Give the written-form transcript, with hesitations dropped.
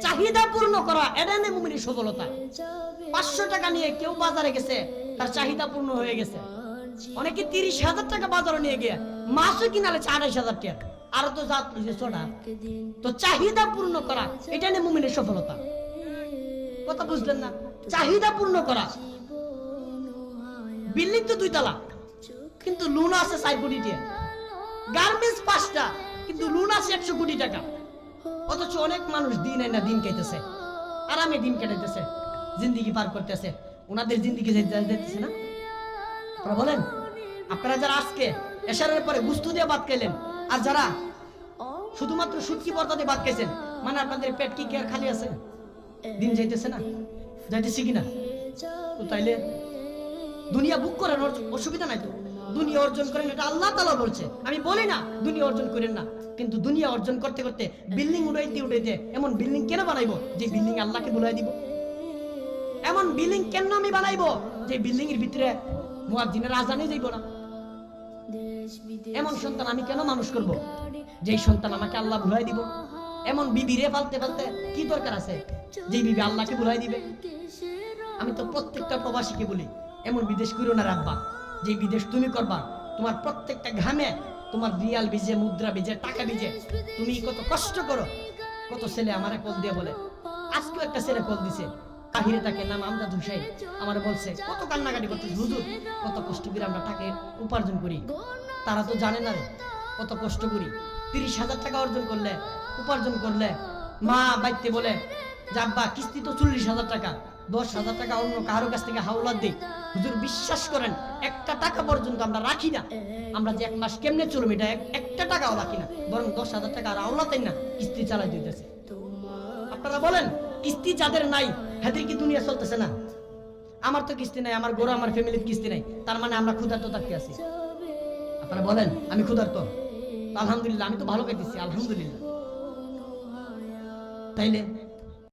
চাহিদা পূর্ণ করা, এটা নেই মুমিনের সফলতা। 500 টাকা নিয়ে কেউ বাজারে গেছে, তার চাহিদা পূর্ণ হয়ে গেছে। অনেকে 30,000 টাকা বাজারে নিয়ে গিয়ে মাছও কিনালে 28,000 টাকা, আরো তো জাত লইছে ছোটা। তো চাহিদা পূর্ণ করা, এটা নেই মুমিনের সফলতা। কথা বুঝলেন না? চাহিদা পূর্ণ করা। বিল্ডিং তো 2 তলা, কিন্তু লোন আছে 4 কোটি টাকা। গার্মেন্টস 5টা, কিন্তু লোন আছে 100 কোটি টাকা। অথচ অনেক মানুষ দিন আইনা দিন খাইতেছে, আরামে দিন কাটাইতেছে, জিন্দিগি পার করতেছে। ওনাদের জিন্দিগি যাইতেছে না? আপনারা বলেন, আপনারা যারা আজকে এশারের পরে গুস্তু দিয়ে ভাত খাইলেন, আর যারা শুধুমাত্র শুটকি পর্দা দিয়ে ভাত খাইছেন, মানে আপনাদের পেট কি আর খালি আছে? দিন যাইতেছে না? যাইতেছে কিনা? তো তাইলে দুনিয়া বুক করেন, অসুবিধা নাই তো। দুনিয়া অর্জন করেন, এটা আল্লাহ তাআলা বলছে। আমি বলি না দুনিয়া অর্জন করেন না, কিন্তু দুনিয়া অর্জন করতে করতে বিল্ডিং উড়াইতে এমন বিল্ডিং কেন বানাইবো যে বিল্ডিং আল্লাহকে ভুলাই দিব? এমন বিল্ডিং কেন আমি বানাইবো যে বিল্ডিং এর ভিতরে মুয়াজ্জিনের আজানই যাইব না? এমন সন্তান আমি কেন মানুষ করব যেই সন্তান আমাকে আল্লাহ ভুলাই দিব? এমন বিবিরে পালতে পালতে কি দরকার আছে যে বিবি আল্লাহকে ভুলাই দিবে? আমি তো প্রত্যেকটা প্রবাসীকে বলি, এমন বিদেশ করিও না রাব্বা, যে বিদেশ তুমি করবা তোমার প্রত্যেকটা ঘামে, তোমার রিয়াল ভিজে, মুদ্রা ভিজে, টাকা ভিজে, তুমি কত কষ্ট করো। কত ছেলে আমারে কল দিয়ে বলে, আজকেও একটা ছেলে কল দিছে, বাহিরে থাকে, নাম আমজাদ হুসাইন, আমার বলছে কত কান্নাকাটি করতেছে, হুজুর কত কষ্ট করে আমরা টাকা উপার্জন করি। তারা তো জানে না রে কত কষ্ট করি। 30,000 টাকা উপার্জন করলে মা বাইতে বলে, যাব্বা কিস্তি তো 40,000 টাকা, 10,000 টাকা অন্য কারো কাছ থেকে হাওলাত দেই। হুজুর বিশ্বাস করেন, একটা টাকা পর্যন্ত আমরা রাখি না। আমরা যে 1 মাস কেমনে চলবে এটা একটা টাকাও রাখি না, বরং 10,000 টাকা আর হাওলাতেই না কিস্তি চালাই দিতেছে। আপনারা বলেন, কিস্তি যাদের নাই হেদের কি দুনিয়া চলতেছে না? আমার তো কিস্তি নাই, আমার গরু, আমার ফ্যামিলির কিস্তি নাই, তার মানে আমরা ক্ষুধার্ত থাকতে আছি। আপনারা বলেন আমি ক্ষুধার্ত? আলহামদুলিল্লাহ, আমি তো ভালো খাইতেছি, আলহামদুলিল্লাহ। তাইলে